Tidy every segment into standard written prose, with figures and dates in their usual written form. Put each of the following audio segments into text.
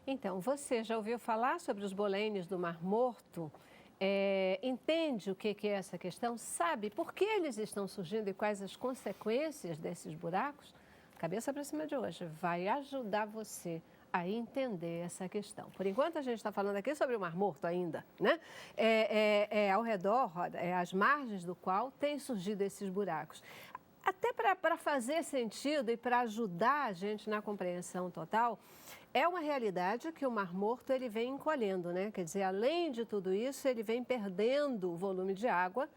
Então, você já ouviu falar sobre os bolênios do Mar Morto? Entende o que é essa questão? Sabe por que eles estão surgindo e quais as consequências desses buracos? Cabeça para cima de hoje vai ajudar você a entender essa questão. Por enquanto, a gente está falando aqui sobre o Mar Morto ainda, né? Ao redor, às margens do qual têm surgido esses buracos. Até para fazer sentido e para ajudar a gente na compreensão total, é uma realidade que o Mar Morto ele vem encolhendo, né? Quer dizer, além de tudo isso, ele vem perdendo o volume de água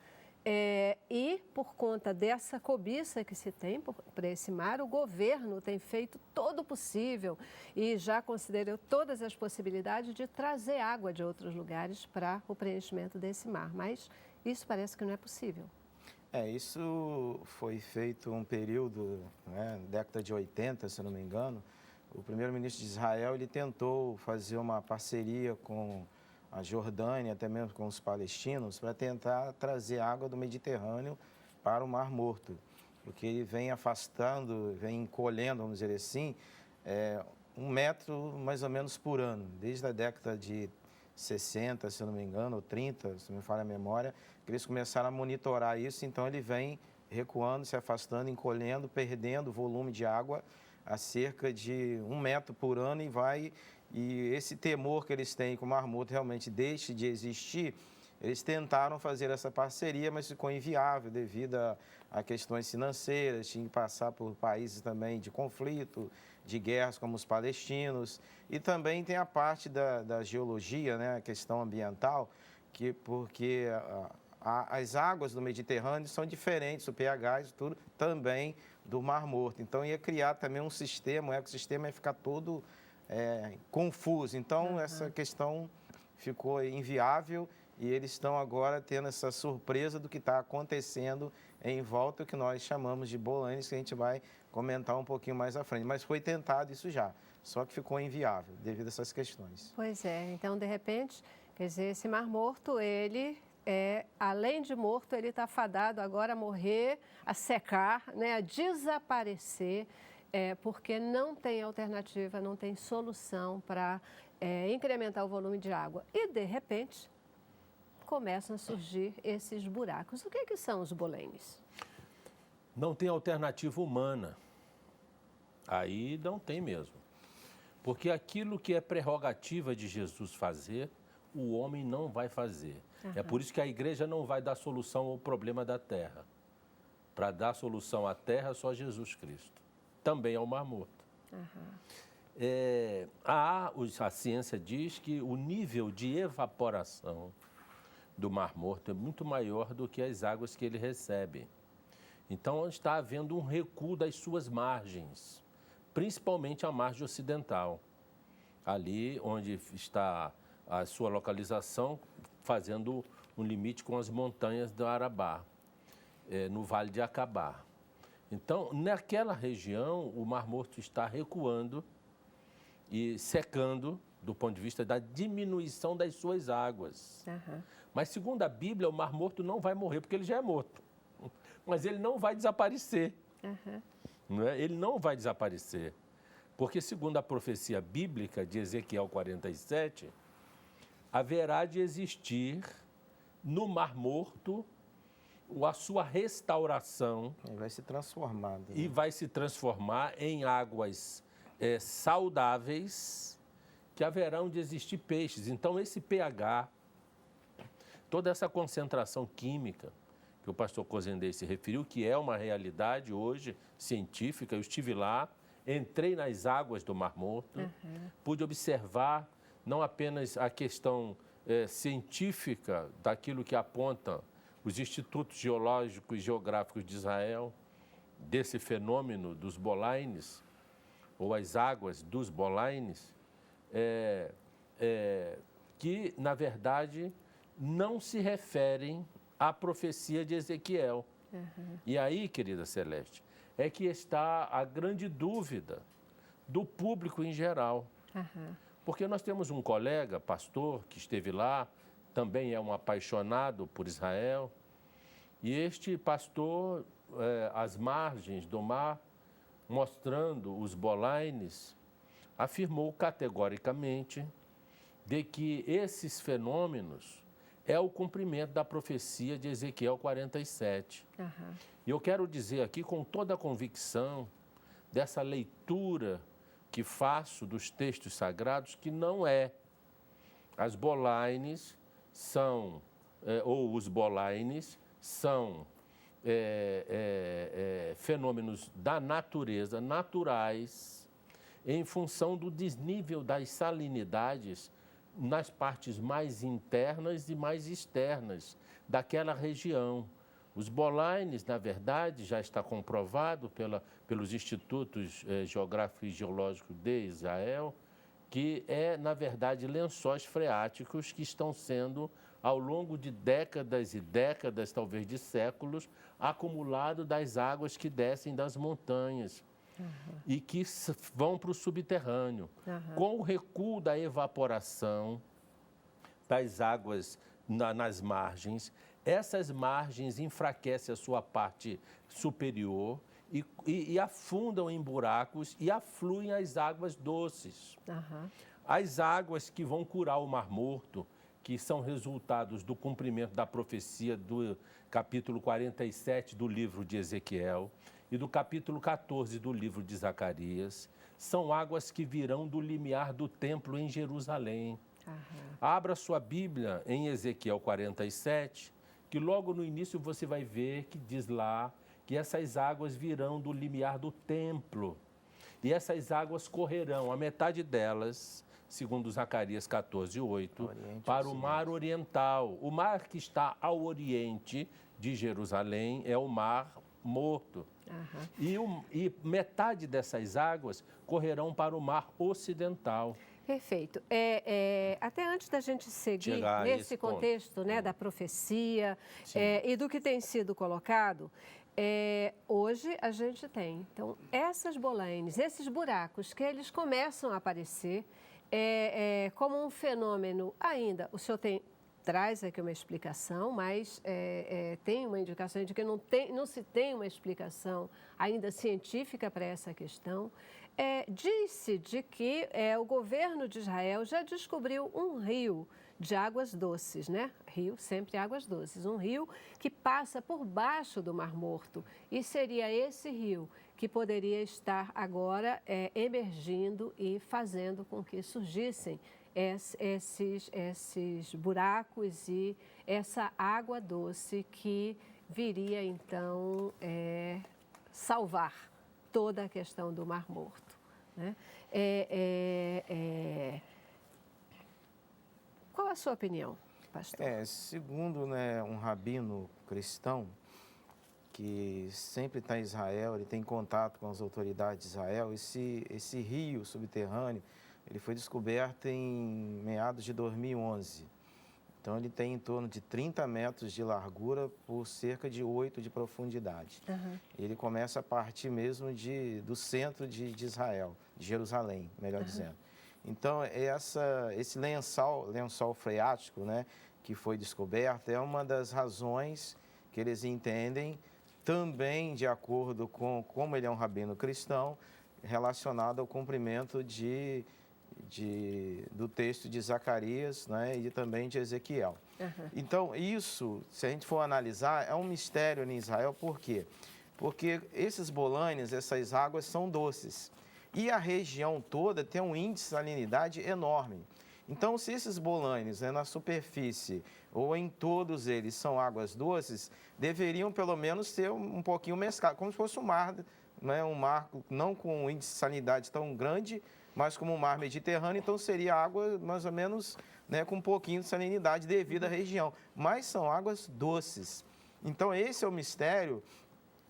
e por conta dessa cobiça que se tem para esse mar, o governo tem feito todo o possível e já considerou todas as possibilidades de trazer água de outros lugares para o preenchimento desse mar, mas isso parece que não é possível. Isso foi feito um período, né, década de 80, se não me engano. O primeiro-ministro de Israel ele tentou fazer uma parceria com a Jordânia, até mesmo com os palestinos, para tentar trazer água do Mediterrâneo para o Mar Morto, porque ele vem afastando, vem encolhendo, vamos dizer assim, 1 metro mais ou menos por ano, desde a década de 60, se eu não me engano, ou 30, se não me falha a memória, que eles começaram a monitorar isso, então ele vem recuando, se afastando, encolhendo, perdendo volume de água a cerca de 1 metro por ano e esse temor que eles têm que o Mar Morto realmente deixe de existir, eles tentaram fazer essa parceria, mas ficou inviável devido a questões financeiras, tinha que passar por países também de conflito, de guerras como os palestinos, e também tem a parte da geologia, né, a questão ambiental, porque as águas do Mediterrâneo são diferentes, o pH e tudo, também do Mar Morto. Então, ia criar também um sistema, o ecossistema ia ficar todo confuso. Então, essa questão ficou inviável e eles estão agora tendo essa surpresa do que está acontecendo em volta, o que nós chamamos de bolênios, que a gente vai comentar um pouquinho mais à frente. Mas foi tentado isso já, só que ficou inviável devido a essas questões. Pois é, então, de repente, quer dizer, esse Mar Morto, ele além de morto, ele está fadado agora a morrer, a secar, né, a desaparecer, porque não tem alternativa, não tem solução para incrementar o volume de água. E, de repente, começam a surgir esses buracos. O que são os bolênios? Não tem alternativa humana. Aí não tem mesmo. Porque aquilo que é prerrogativa de Jesus fazer, o homem não vai fazer. É por isso que a igreja não vai dar solução ao problema da terra. Para dar solução à terra, só Jesus Cristo. Também ao Mar Morto. A ciência diz que o nível de evaporação do Mar Morto é muito maior do que as águas que ele recebe. Então, está havendo um recuo das suas margens, principalmente a margem ocidental, ali onde está a sua localização, fazendo um limite com as montanhas do Arabá, no Vale de Acabá. Então, naquela região, o Mar Morto está recuando e secando do ponto de vista da diminuição das suas águas. Mas, segundo a Bíblia, o Mar Morto não vai morrer, porque ele já é morto. Mas ele não vai desaparecer. Não é? Ele não vai desaparecer. Porque, segundo a profecia bíblica de Ezequiel 47, haverá de existir no Mar Morto a sua restauração. E vai se transformar. Né? E vai se transformar em águas saudáveis, que haverão de existir peixes. Então, esse pH, toda essa concentração química que o pastor Cozendei se referiu, que é uma realidade hoje científica, eu estive lá, entrei nas águas do Mar Morto, pude observar não apenas a questão científica daquilo que aponta os institutos geológicos e geográficos de Israel, desse fenômeno dos bolênios, ou as águas dos bolênios, que, na verdade, não se referem à profecia de Ezequiel. E aí, querida Celeste, é que está a grande dúvida do público em geral. Porque nós temos um colega, pastor, que esteve lá, também é um apaixonado por Israel, e este pastor, às margens do mar, mostrando os bolaines, afirmou categoricamente de que esses fenômenos é o cumprimento da profecia de Ezequiel 47. E eu quero dizer aqui com toda a convicção dessa leitura que faço dos textos sagrados, que não é. As bolaines são, ou os bolaines são fenômenos da natureza, naturais, em função do desnível das salinidades nas partes mais internas e mais externas daquela região. Os bolaines, na verdade, já está comprovado pelos institutos geográficos e geológicos de Israel, que na verdade, lençóis freáticos que estão sendo, ao longo de décadas e décadas, talvez de séculos, acumulados das águas que descem das montanhas e que vão para o subterrâneo. Com o recuo da evaporação das águas nas margens, essas margens enfraquecem a sua parte superior e afundam em buracos e afluem as águas doces. As águas que vão curar o Mar Morto, que são resultados do cumprimento da profecia do capítulo 47 do livro de Ezequiel e do capítulo 14 do livro de Zacarias, são águas que virão do limiar do templo em Jerusalém. Abra sua Bíblia em Ezequiel 47, que logo no início você vai ver que diz lá que essas águas virão do limiar do templo. E essas águas correrão, a metade delas, segundo Zacarias 14:8, para o mar oriental. O mar que está ao oriente de Jerusalém é o Mar Morto. E metade dessas águas correrão para o mar ocidental. Perfeito. Até antes da gente seguir nesse contexto, né, da profecia e do que tem sido colocado, hoje a gente tem, então, essas bolaines, esses buracos que eles começam a aparecer como um fenômeno ainda, o senhor traz aqui uma explicação, mas tem uma indicação de que não se tem uma explicação ainda científica para essa questão. Diz-se de que o governo de Israel já descobriu um rio de águas doces, né? Rio, sempre águas doces. Um rio que passa por baixo do Mar Morto. E seria esse rio que poderia estar agora emergindo e fazendo com que surgissem esses buracos e essa água doce que viria, então, salvar toda a questão do Mar Morto, né? Qual a sua opinião, pastor? Segundo, né, um rabino cristão que sempre está em Israel, ele tem contato com as autoridades de Israel, esse rio subterrâneo, ele foi descoberto em meados de 2011. Então, ele tem em torno de 30 metros de largura por cerca de 8 de profundidade. Ele começa a partir mesmo do centro de Israel, de Jerusalém, melhor dizendo. Então, esse lençol freático, né, que foi descoberto, é uma das razões que eles entendem, também de acordo com como ele é um rabino cristão, relacionado ao cumprimento do texto de Zacarias, né, e também de Ezequiel. Então, isso, se a gente for analisar, é um mistério em Israel. Por quê? Porque esses bolanes, essas águas são doces. E a região toda tem um índice de salinidade enorme. Então, se esses bolanes, né, na superfície ou em todos eles são águas doces, deveriam pelo menos ser um pouquinho mesclados, como se fosse um mar, né, um mar não com um índice de salinidade tão grande, mas como o mar Mediterrâneo, então seria água mais ou menos, né, com um pouquinho de salinidade devido à região. Mas são águas doces. Então, esse é o mistério,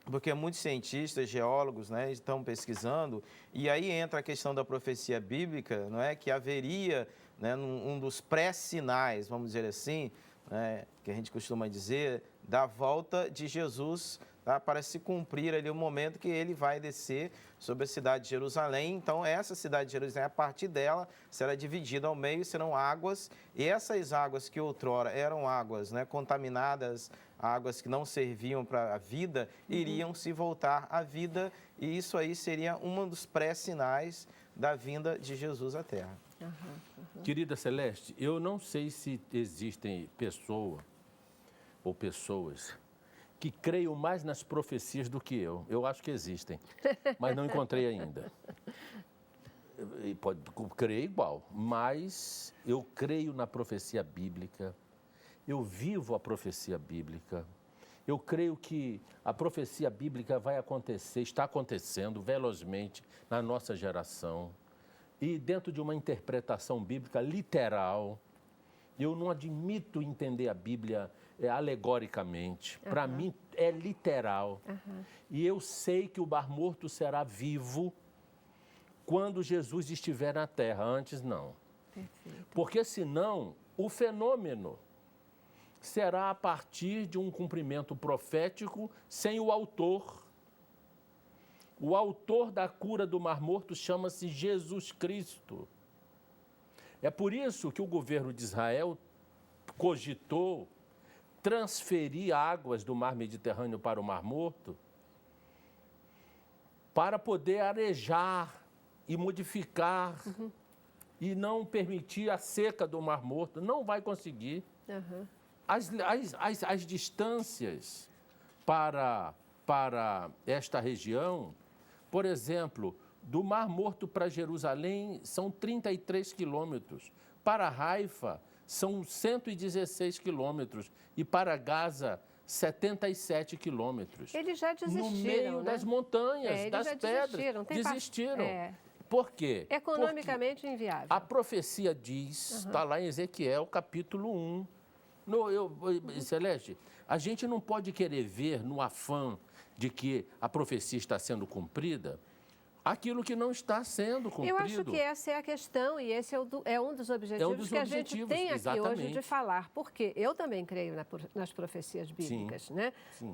porque muitos cientistas, geólogos, né, estão pesquisando, e aí entra a questão da profecia bíblica, não é, que haveria, né, um dos pré-sinais, vamos dizer assim, né, que a gente costuma dizer, da volta de Jesus, tá, para se cumprir ali o momento que ele vai descer sobre a cidade de Jerusalém. Então, essa cidade de Jerusalém, a partir dela, será dividida ao meio, serão águas, e essas águas que outrora eram águas, né, contaminadas águas que não serviam para a vida, iriam se voltar à vida, e isso aí seria um dos pré-sinais da vinda de Jesus à Terra. Querida Celeste, eu não sei se existem pessoas que creiam mais nas profecias do que eu. Eu acho que existem, mas não encontrei ainda. Pode crer igual, mas eu creio na profecia bíblica, eu vivo a profecia bíblica, eu creio que a profecia bíblica vai acontecer, está acontecendo velozmente na nossa geração, e dentro de uma interpretação bíblica literal. Eu não admito entender a Bíblia alegoricamente, para mim é literal, e eu sei que o Mar Morto será vivo quando Jesus estiver na terra, antes não. Perfeito. Porque senão o fenômeno será a partir de um cumprimento profético sem o autor. O autor da cura do Mar Morto chama-se Jesus Cristo. É por isso que o governo de Israel cogitou transferir águas do Mar Mediterrâneo para o Mar Morto para poder arejar e modificar e não permitir a seca do Mar Morto. Não vai conseguir. As distâncias para esta região, por exemplo, do Mar Morto para Jerusalém são 33 quilômetros. Para Haifa são 116 quilômetros. E para Gaza, 77 quilômetros. Eles já desistiram, no meio das montanhas, das pedras. Desistiram. Por quê? Economicamente inviável. A profecia diz, está lá em Ezequiel, capítulo 1. Celeste, a gente não pode querer ver no afã de que a profecia está sendo cumprida, aquilo que não está sendo cumprido. Eu acho que essa é a questão e esse é um dos objetivos que a gente tem aqui hoje de falar, porque eu também creio nas profecias bíblicas, né? Sim.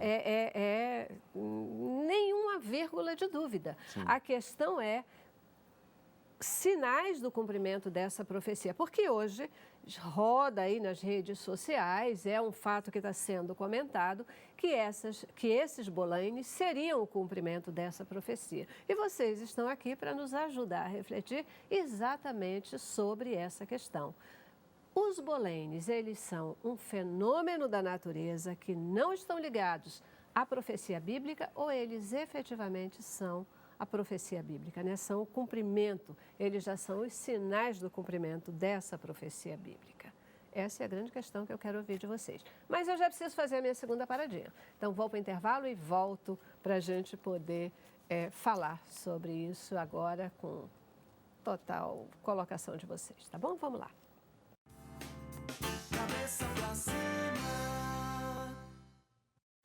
Nenhuma vírgula de dúvida. Sim. A questão é sinais do cumprimento dessa profecia, porque hoje roda aí nas redes sociais, é um fato que está sendo comentado, que esses bolaines seriam o cumprimento dessa profecia. E vocês estão aqui para nos ajudar a refletir exatamente sobre essa questão. Os bolaines, eles são um fenômeno da natureza que não estão ligados à profecia bíblica ou eles efetivamente são a profecia bíblica, né? São o cumprimento, eles já são os sinais do cumprimento dessa profecia bíblica. Essa é a grande questão que eu quero ouvir de vocês. Mas eu já preciso fazer a minha segunda paradinha. Então, vou para o intervalo e volto para a gente poder falar sobre isso agora com total colocação de vocês, tá bom? Vamos lá. Cabeça pra cima.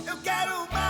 Eu quero mais.